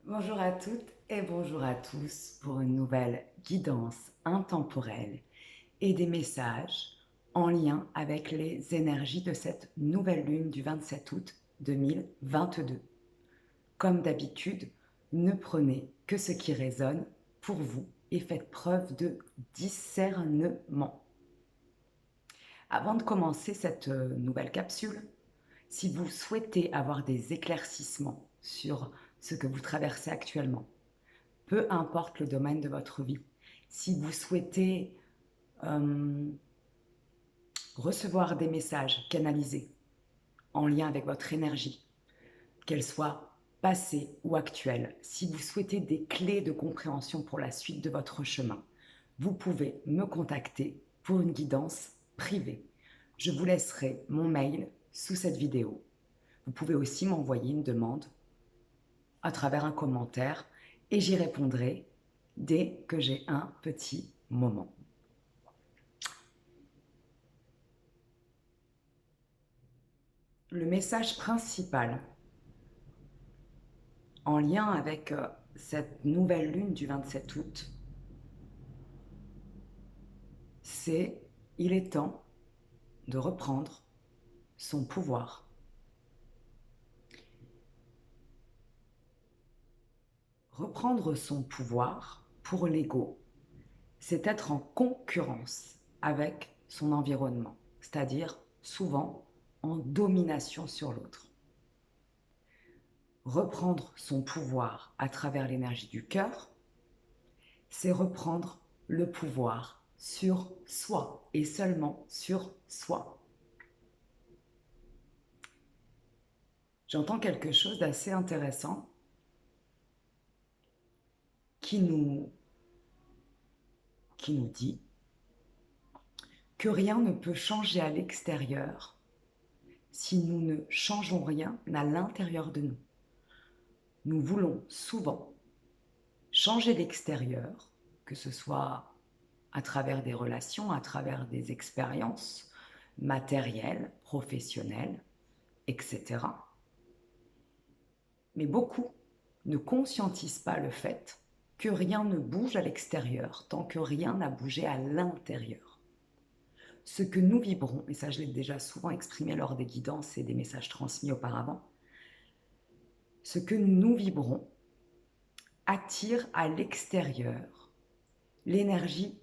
Bonjour à toutes et bonjour à tous pour une nouvelle guidance intemporelle et des messages en lien avec les énergies de cette nouvelle lune du 27 août 2022. Comme d'habitude, ne prenez que ce qui résonne pour vous et faites preuve de discernement. Avant de commencer cette nouvelle capsule, si vous souhaitez avoir des éclaircissements sur ce que vous traversez actuellement, peu importe le domaine de votre vie, si vous souhaitez euh, recevoir des messages canalisés en lien avec votre énergie, qu'elle soit passée ou actuelle, si vous souhaitez des clés de compréhension pour la suite de votre chemin, vous pouvez me contacter pour une guidance privée. Je vous laisserai mon mail sous cette vidéo. Vous pouvez aussi m'envoyer une demande à travers un commentaire et j'y répondrai dès que j'ai un petit moment. Le message principal en lien avec cette nouvelle lune du 27 août, c'est il est temps de reprendre son pouvoir. Reprendre son pouvoir pour l'ego, c'est être en concurrence avec son environnement, c'est-à-dire souvent en domination sur l'autre. Reprendre son pouvoir à travers l'énergie du cœur, c'est reprendre le pouvoir sur soi et seulement sur soi. J'entends quelque chose d'assez intéressant qui nous dit que rien ne peut changer à l'extérieur si nous ne changeons rien à l'intérieur de nous. Nous voulons souvent changer l'extérieur, que ce soit à travers des relations, à travers des expériences matérielles, professionnelles, etc. Mais beaucoup ne conscientisent pas le fait que rien ne bouge à l'extérieur tant que rien n'a bougé à l'intérieur. Ce que nous vibrons, et ça je l'ai déjà souvent exprimé lors des guidances et des messages transmis auparavant, ce que nous vibrons attire à l'extérieur l'énergie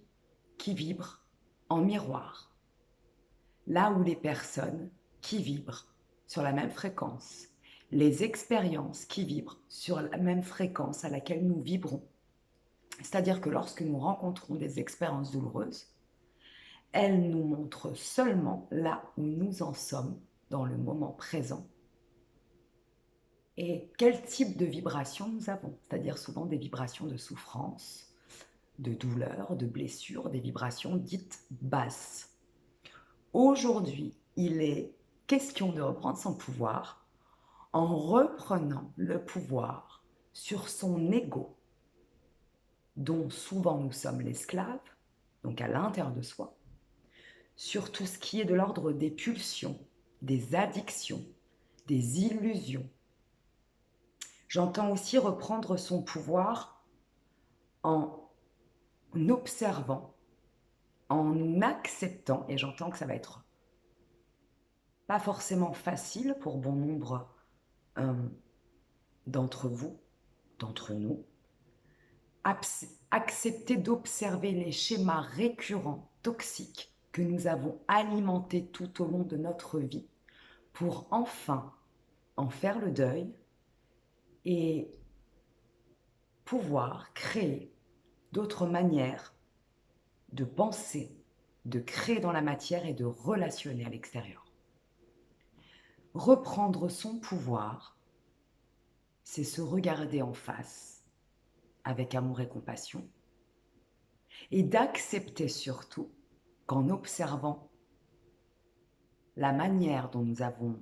qui vibre en miroir, là où les personnes qui vibrent sur la même fréquence, les expériences qui vibrent sur la même fréquence à laquelle nous vibrons, c'est-à-dire que lorsque nous rencontrons des expériences douloureuses, elles nous montrent seulement là où nous en sommes dans le moment présent et quel type de vibration nous avons, c'est-à-dire souvent des vibrations de souffrance, de douleur, de blessure, des vibrations dites basses. Aujourd'hui, il est question de reprendre son pouvoir en reprenant le pouvoir sur son ego, dont souvent nous sommes l'esclave, donc à l'intérieur de soi, sur tout ce qui est de l'ordre des pulsions, des addictions, des illusions. J'entends aussi reprendre son pouvoir en observant, en acceptant, et j'entends que ça va être pas forcément facile pour bon nombre euh, d'entre vous, d'entre nous, accepter d'observer les schémas récurrents toxiques que nous avons alimentés tout au long de notre vie pour enfin en faire le deuil et pouvoir créer d'autres manières de penser, de créer dans la matière et de relationner à l'extérieur. Reprendre son pouvoir, c'est se regarder en face avec amour et compassion et d'accepter surtout qu'en observant la manière dont nous avons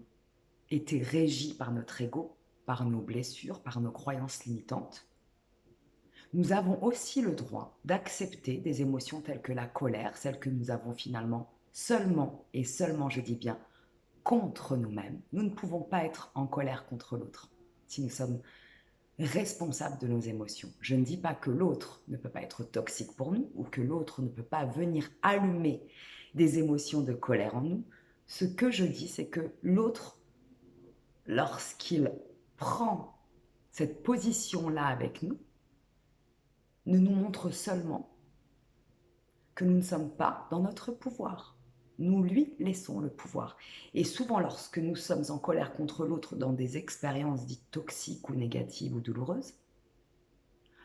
été régis par notre ego, par nos blessures, par nos croyances limitantes, nous avons aussi le droit d'accepter des émotions telles que la colère, celles que nous avons finalement seulement, et seulement je dis bien, contre nous-mêmes. Nous ne pouvons pas être en colère contre l'autre si nous sommes responsables de nos émotions. Je ne dis pas que l'autre ne peut pas être toxique pour nous ou que l'autre ne peut pas venir allumer des émotions de colère en nous. Ce que je dis, c'est que l'autre, lorsqu'il prend cette position-là avec nous, ne nous montre seulement que nous ne sommes pas dans notre pouvoir. Nous lui laissons le pouvoir. Et souvent, lorsque nous sommes en colère contre l'autre dans des expériences dites toxiques ou négatives ou douloureuses,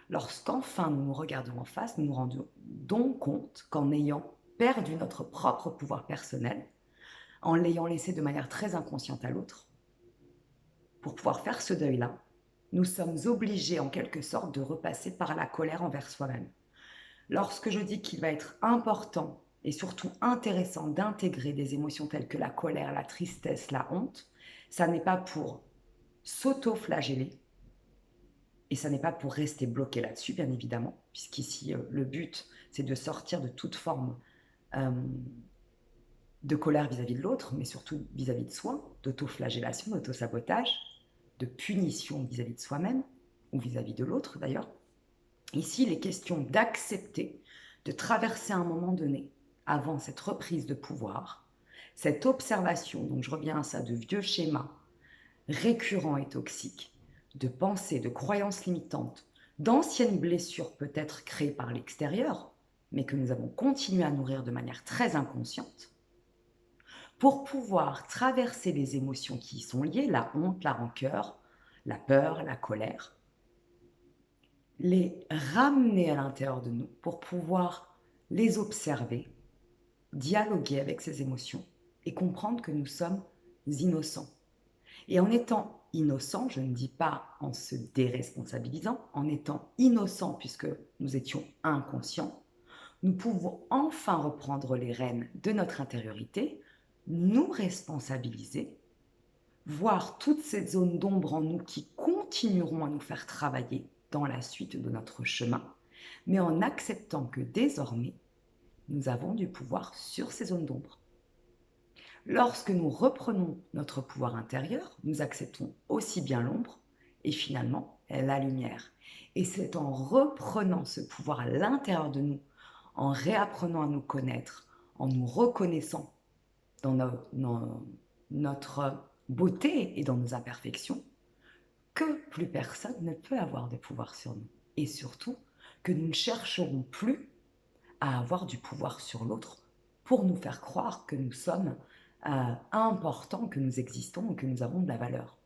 lorsqu'enfin nous nous regardons en face, nous nous rendons compte qu'en ayant perdu notre propre pouvoir personnel, en l'ayant laissé de manière très inconsciente à l'autre, pour pouvoir faire ce deuil-là, nous sommes obligés en quelque sorte de repasser par la colère envers soi-même. Lorsque je dis qu'il va être important et surtout intéressant d'intégrer des émotions telles que la colère, la tristesse, la honte, ça n'est pas pour s'auto-flageller et ça n'est pas pour rester bloqué là-dessus, bien évidemment, puisqu'ici, le but, c'est de sortir de toute forme de colère vis-à-vis de l'autre, mais surtout vis-à-vis de soi, d'auto-flagellation, d'auto-sabotage, de punition vis-à-vis de soi-même ou vis-à-vis de l'autre d'ailleurs. Ici, il est question d'accepter de traverser un moment donné, avant cette reprise de pouvoir, cette observation, donc je reviens à ça, de vieux schémas récurrents et toxiques, de pensées, de croyances limitantes, d'anciennes blessures peut-être créées par l'extérieur, mais que nous avons continué à nourrir de manière très inconsciente, pour pouvoir traverser les émotions qui y sont liées, la honte, la rancœur, la peur, la colère, les ramener à l'intérieur de nous pour pouvoir les observer, dialoguer avec ces émotions et comprendre que nous sommes innocents. Et en étant innocents, je ne dis pas en se déresponsabilisant, en étant innocents puisque nous étions inconscients, nous pouvons enfin reprendre les rênes de notre intériorité, nous responsabiliser, voir toutes ces zones d'ombre en nous qui continueront à nous faire travailler dans la suite de notre chemin, mais en acceptant que désormais, nous avons du pouvoir sur ces zones d'ombre. Lorsque nous reprenons notre pouvoir intérieur, nous acceptons aussi bien l'ombre et finalement la lumière. Et c'est en reprenant ce pouvoir à l'intérieur de nous, en réapprenant à nous connaître, en nous reconnaissant dans notre beauté et dans nos imperfections, que plus personne ne peut avoir de pouvoir sur nous. Et surtout, que nous ne chercherons plus à avoir du pouvoir sur l'autre pour nous faire croire que nous sommes importants, que nous existons et que nous avons de la valeur.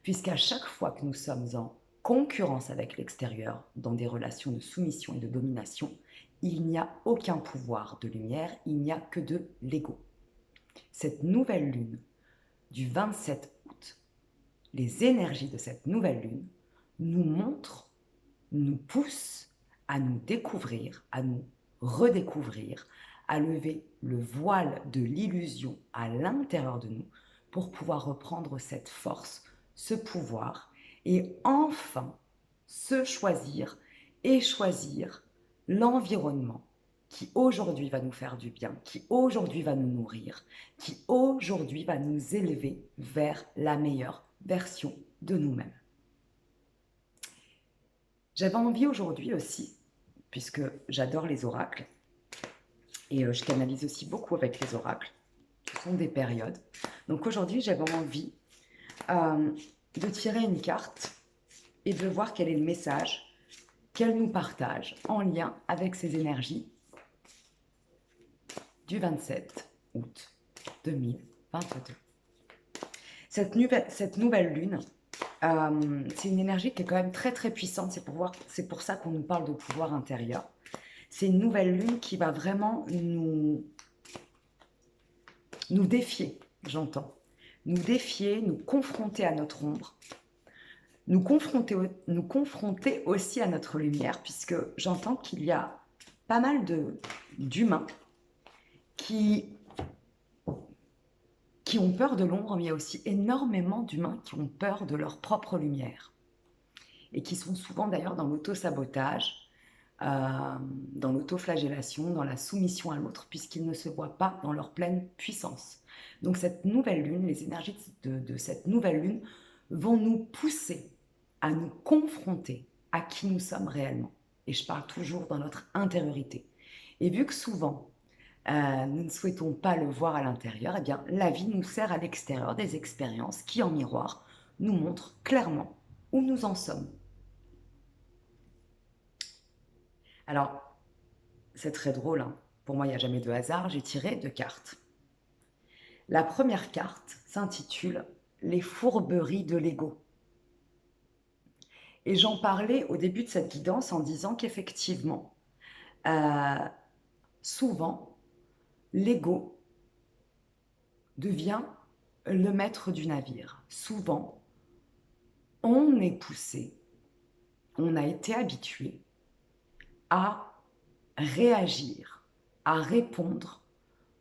Puisqu'à chaque fois que nous sommes en concurrence avec l'extérieur, dans des relations de soumission et de domination, il n'y a aucun pouvoir de lumière, il n'y a que de l'ego. Cette nouvelle lune du 27 août, les énergies de cette nouvelle lune nous montrent, nous poussent à nous découvrir, à nous redécouvrir, à lever le voile de l'illusion à l'intérieur de nous pour pouvoir reprendre cette force, ce pouvoir et enfin se choisir et choisir l'environnement qui aujourd'hui va nous faire du bien, qui aujourd'hui va nous nourrir, qui aujourd'hui va nous élever vers la meilleure version de nous-mêmes. J'avais envie aujourd'hui aussi, puisque j'adore les oracles, et je canalise aussi beaucoup avec les oracles, ce sont des périodes. Donc aujourd'hui, j'avais envie de tirer une carte et de voir quel est le message qu'elle nous partage en lien avec ces énergies du 27 août 2022. Cette nouvelle lune, c'est une énergie qui est quand même très très puissante, c'est pour ça qu'on nous parle de pouvoir intérieur. C'est une nouvelle lune qui va vraiment nous défier, j'entends. Nous défier, nous confronter à notre ombre, nous confronter aussi à notre lumière, puisque j'entends qu'il y a pas mal d'humains qui ont peur de l'ombre, mais il y a aussi énormément d'humains qui ont peur de leur propre lumière et qui sont souvent d'ailleurs dans l'auto-sabotage, dans l'autoflagellation, dans la soumission à l'autre, puisqu'ils ne se voient pas dans leur pleine puissance. Donc cette nouvelle lune, les énergies de cette nouvelle lune vont nous pousser à nous confronter à qui nous sommes réellement. Et je parle toujours dans notre intériorité. Et vu que souvent, nous ne souhaitons pas le voir à l'intérieur, eh bien, la vie nous sert à l'extérieur des expériences qui, en miroir, nous montrent clairement où nous en sommes. Alors, c'est très drôle, hein. Pour moi, il n'y a jamais de hasard, j'ai tiré 2 cartes. La première carte s'intitule « Les fourberies de l'ego ». Et j'en parlais au début de cette guidance en disant qu'effectivement, souvent, l'ego devient le maître du navire. Souvent, on est poussé, on a été habitué à réagir, à répondre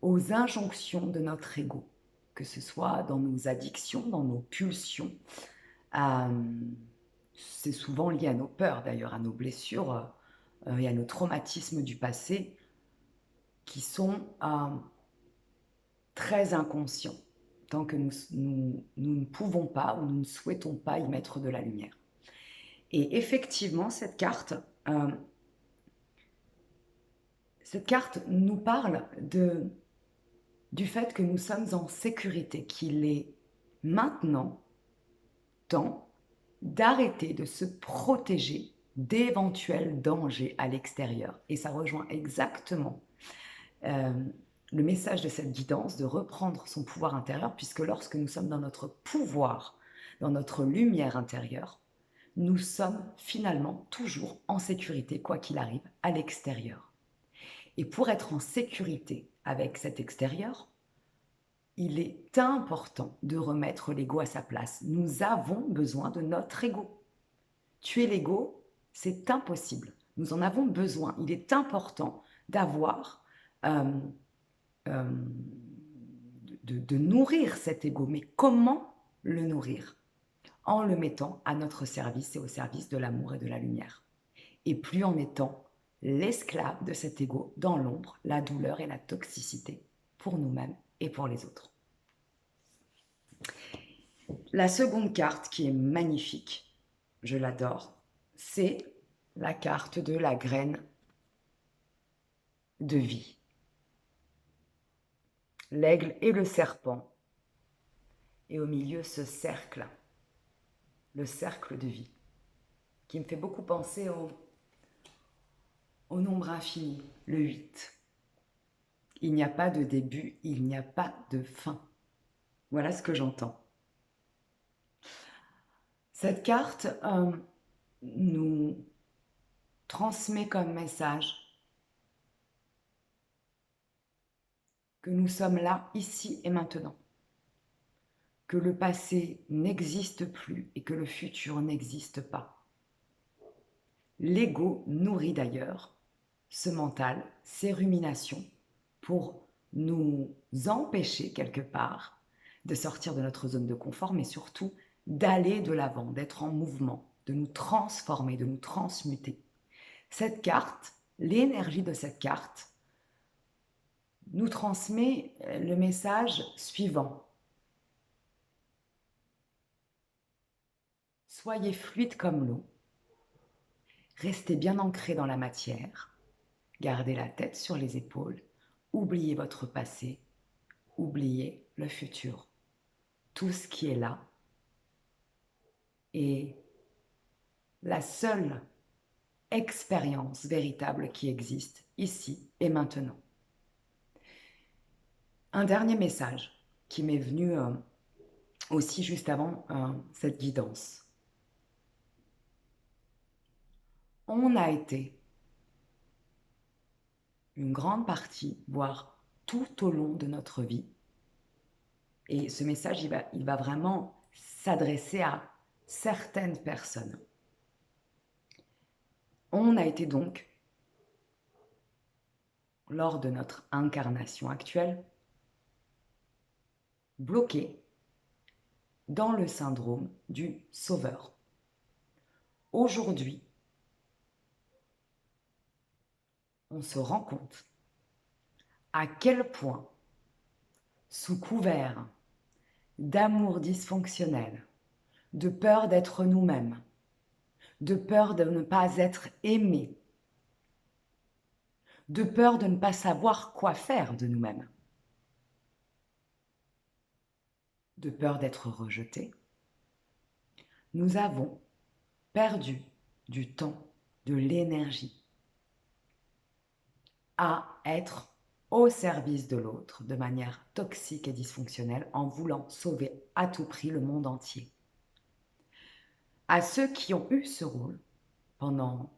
aux injonctions de notre ego, que ce soit dans nos addictions, dans nos pulsions. C'est souvent lié à nos peurs d'ailleurs, à nos blessures et à nos traumatismes du passé qui sont très inconscients tant que nous ne pouvons pas ou nous ne souhaitons pas y mettre de la lumière. Et effectivement, cette carte nous parle du fait que nous sommes en sécurité, qu'il est maintenant temps d'arrêter de se protéger d'éventuels dangers à l'extérieur. Et ça rejoint exactement le message de cette guidance, de reprendre son pouvoir intérieur, puisque lorsque nous sommes dans notre pouvoir, dans notre lumière intérieure, nous sommes finalement toujours en sécurité, quoi qu'il arrive, à l'extérieur. Et pour être en sécurité avec cet extérieur, il est important de remettre l'ego à sa place. Nous avons besoin de notre ego. Tuer l'ego, c'est impossible. Nous en avons besoin. Il est important d'avoir, de nourrir cet ego. Mais comment le nourrir? En le mettant à notre service et au service de l'amour et de la lumière. Et plus en étant l'esclave de cet ego dans l'ombre, la douleur et la toxicité pour nous-mêmes et pour les autres. La seconde carte qui est magnifique, je l'adore, c'est la carte de la graine de vie. L'aigle et le serpent. Et au milieu, ce cercle, le cercle de vie, qui me fait beaucoup penser au nombre infini, le 8. Il n'y a pas de début, il n'y a pas de fin. Voilà ce que j'entends. Cette carte nous transmet comme message que nous sommes là, ici et maintenant, que le passé n'existe plus et que le futur n'existe pas. L'ego nourrit d'ailleurs ce mental, ces ruminations, pour nous empêcher quelque part de sortir de notre zone de confort, mais surtout d'aller de l'avant, d'être en mouvement, de nous transformer, de nous transmuter. Cette carte, l'énergie de cette carte, nous transmet le message suivant. Soyez fluide comme l'eau, restez bien ancré dans la matière, gardez la tête sur les épaules, oubliez votre passé, oubliez le futur. Tout ce qui est là est la seule expérience véritable qui existe ici et maintenant. Un dernier message qui m'est venu aussi juste avant cette guidance. On a été une grande partie, voire tout au long de notre vie, et ce message, il va vraiment s'adresser à certaines personnes. On a été donc, lors de notre incarnation actuelle, bloqué dans le syndrome du sauveur. Aujourd'hui, on se rend compte à quel point, sous couvert d'amour dysfonctionnel, de peur d'être nous-mêmes, de peur de ne pas être aimé, de peur de ne pas savoir quoi faire de nous-mêmes, de peur d'être rejeté, nous avons perdu du temps, de l'énergie à être au service de l'autre de manière toxique et dysfonctionnelle en voulant sauver à tout prix le monde entier. À ceux qui ont eu ce rôle pendant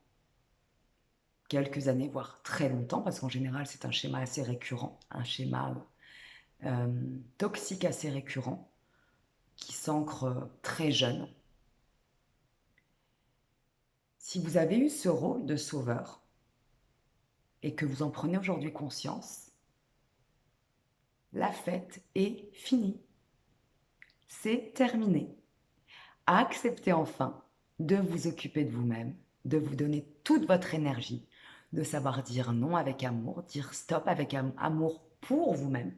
quelques années, voire très longtemps, parce qu'en général c'est un schéma assez récurrent, un schéma toxique assez récurrent, qui s'ancre très jeune. Si vous avez eu ce rôle de sauveur et que vous en prenez aujourd'hui conscience, la fête est finie. C'est terminé. Acceptez enfin de vous occuper de vous-même, de vous donner toute votre énergie, de savoir dire non avec amour, dire stop avec amour pour vous-même.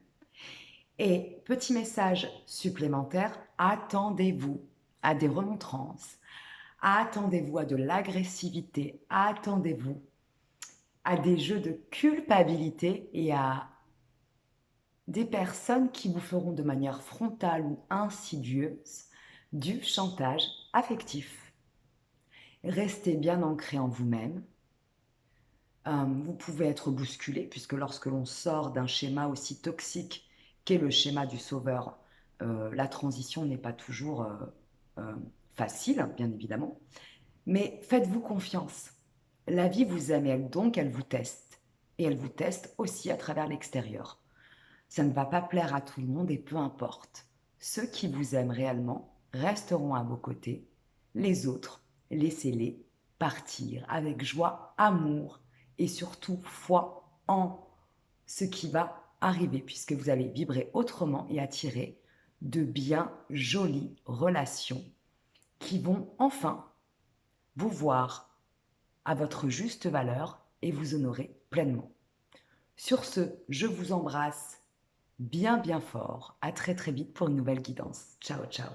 Et petit message supplémentaire, attendez-vous à des remontrances, attendez-vous à de l'agressivité, attendez-vous à des jeux de culpabilité et à des personnes qui vous feront de manière frontale ou insidieuse du chantage affectif. Restez bien ancré en vous-même. Vous pouvez être bousculé, puisque lorsque l'on sort d'un schéma aussi toxique qu'est le schéma du sauveur, la transition n'est pas toujours facile, bien évidemment. Mais faites-vous confiance. La vie vous aime et donc elle vous teste. Et elle vous teste aussi à travers l'extérieur. Ça ne va pas plaire à tout le monde et peu importe. Ceux qui vous aiment réellement resteront à vos côtés. Les autres, laissez-les partir avec joie, amour et surtout foi en ce qui va arriver puisque vous allez vibrer autrement et attirer de bien jolies relations qui vont enfin vous voir à votre juste valeur et vous honorer pleinement. Sur ce, je vous embrasse bien fort. À très vite pour une nouvelle guidance. Ciao, ciao.